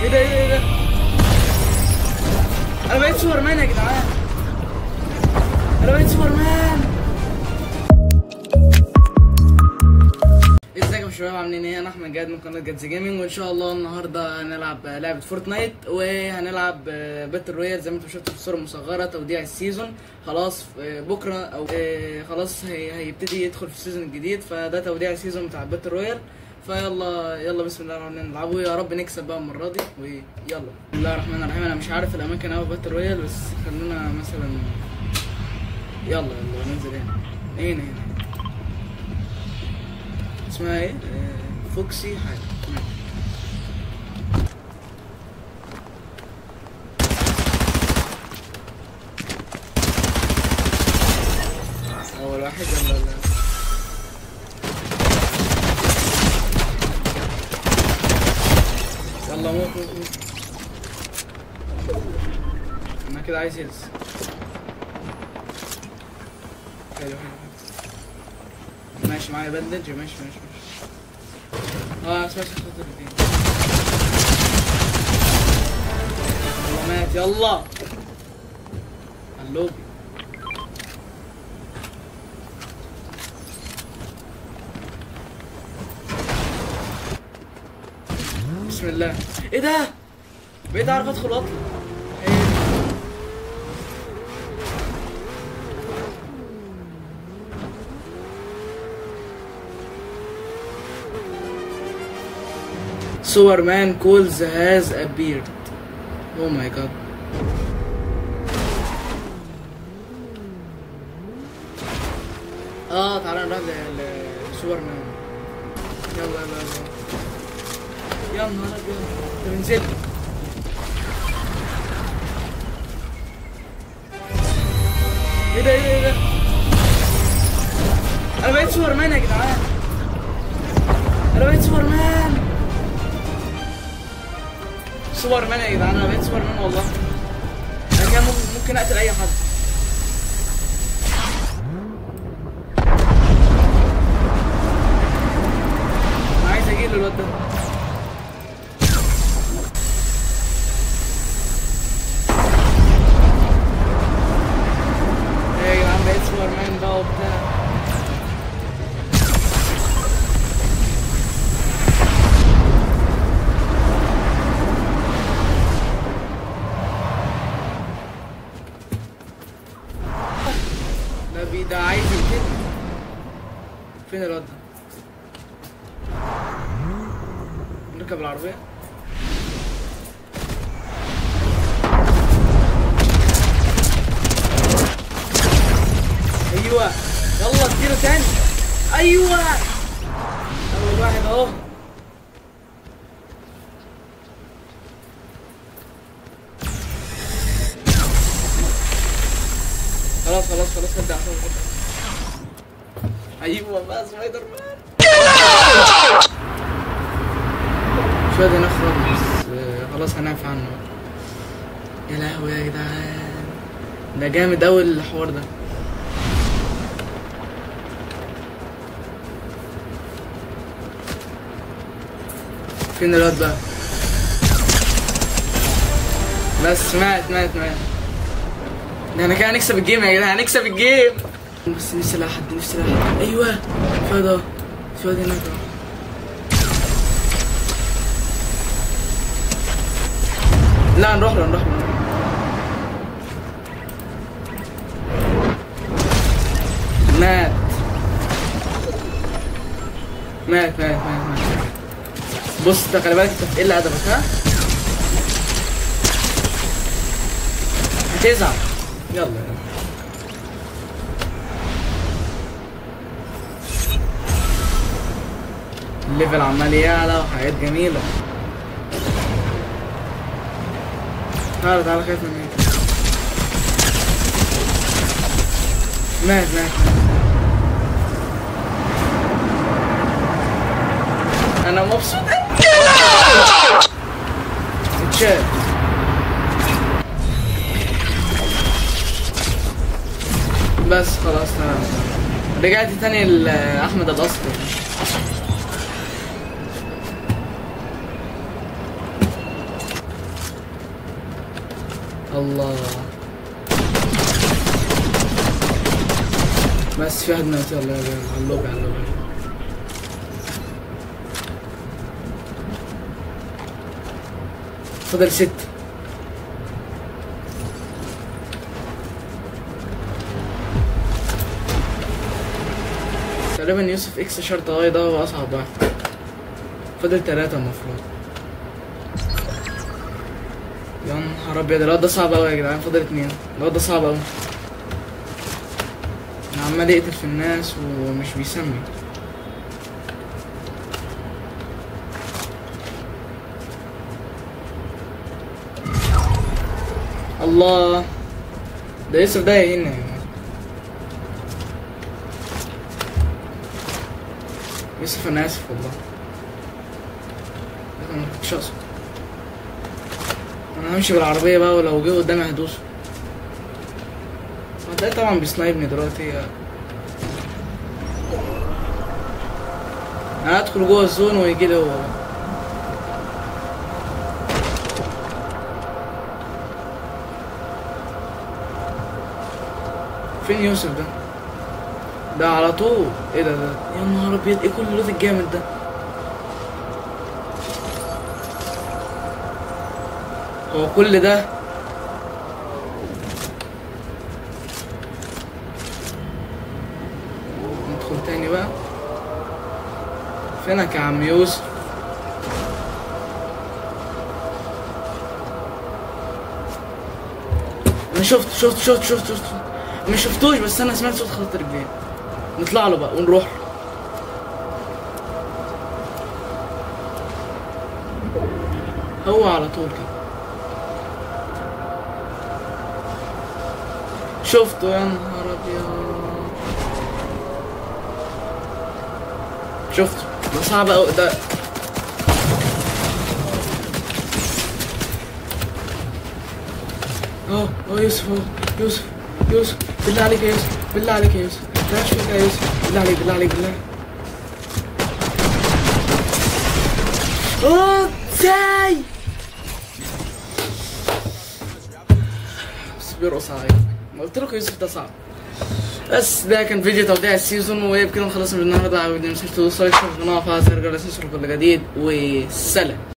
ايه ده ايه ده ايه ده؟ انا بقيت سوبر مان يا جدعان. انا بقيت سوبر مان. ازيكم يا شباب، عاملين ايه؟ انا احمد جاد من قناه جادز جيمنج، وان شاء الله النهارده هنلعب لعبه فورتنايت، وهنلعب باتل رويال زي ما انتم شفتوا في الصوره المصغره، توديع السيزون. خلاص بكره او خلاص هيبتدي يدخل في السيزون الجديد، فده توديع السيزون بتاع باتل رويال. فيلا يلا بسم الله الرحمن الرحيم نلعبه، يا رب نكسب بقى المره دي. ويلا بسم الله الرحمن الرحيم. انا مش عارف الاماكن قوي باتل رويال، بس خلونا مثلا يلا ننزل هنا. هنا اسمها ايه؟ فوكسي حاجه. اول واحد ولا يلا موت. انا كده عايز هيلز. حلو ماشي، معايا بندج. ماشي سمعت خطر دي. يلا مات، يلا اللوبي. بسم الله. ايه ده؟ بقيت اعرف ادخل واطلع. Superman calls has appeared. Oh my god. تعالى نروح لسوبرمان. يلا يا نهار ابيض، انت بنزل. ايه ده؟ انا بقيت سوبرمان يا جدعان. انا بقيت سوبرمان يا جدعان. انا بقيت سوبرمان والله. انا كان ممكن اقتل اي حد. انا عايز اجيب الواد ده. ايه يا جدعان، بقيت سوبرمان بقى وبتاع. ده عايز يقتلني. فين الواد ده؟ نركب العربية. ايوه يلا اديله تاني. ايوه اول واحد اهو. خلاص ابدأ. ايوه بقى سبايدر مان. شوية هنا خلاص هنعرف عنه. يا لهوي يا جدعان، ده جامد اوي الحوار ده. فين الواد بقى؟ بس مات. ده انا كده هنكسب الجيم يا جدعان، هنكسب الجيم. بس نفسي الاقي حد. ايوه في واد هناك اهو. لا نروح له. مات. بص انت خلي بالك، انت في قلة ادبك ها؟ هتزعل. يلا الليفل عمال يعلى وحاجات جميلة. تعالى خايف من ايه؟ مات. انا مبسوط. اتشال. بس خلاص تمام. رجعت تاني لاحمد الاصلي. الله. بس في واحد مات. يلا يلا على اللوبي على اللوبي. فاضل 6. تقريبا يوسف اكس شرط هاي ده هو اصعب واحد. فاضل 3 المفروض. يا نهار ابيض الواد ده صعب اوي يا جدعان. فاضل 2. الواد ده صعب اوي. عمال يقتل في الناس ومش بيسمي. الله. ده يوسف ده هنا يا جماعة. يوسف انا اسف والله. انا مكنتش اقصد. انا همشي بالعربية بقى ولو جه قدامي هدوسه. ده طبعا بيسنايبني دلوقتي. انا هدخل جوه الزون ويجي لي هو بقى. فين يوسف ده؟ ده على طول. ايه ده يا نهار ابيض. ايه كل اللوت الجامد ده؟ هو كل ده؟ ندخل تاني بقى. فينك يا عم يوسف؟ انا شفت ما شفتوش بس انا سمعت صوت خط رجلين. نطلع له بقى ونروح له. هو على طول كده. شفته يا نهار ابيض. شفته. ده صعب اوي ده. يوسف يوسف بالله عليك يا يوسف. بالله عليك يا يوسف. بلاش فيك يا يوسف. بالله عليك بالله عليك بالله. ازاي؟ بس بيرقص عليا. قلت لكم يوسف ده صعب. بس ده كان فيديو توديع السيزون وبكده خلصنا من النهارده. عجبني ما تنسوش تدوسوا لايك في القناه وفعلوا زر الجرس لكل جديد. وسلام.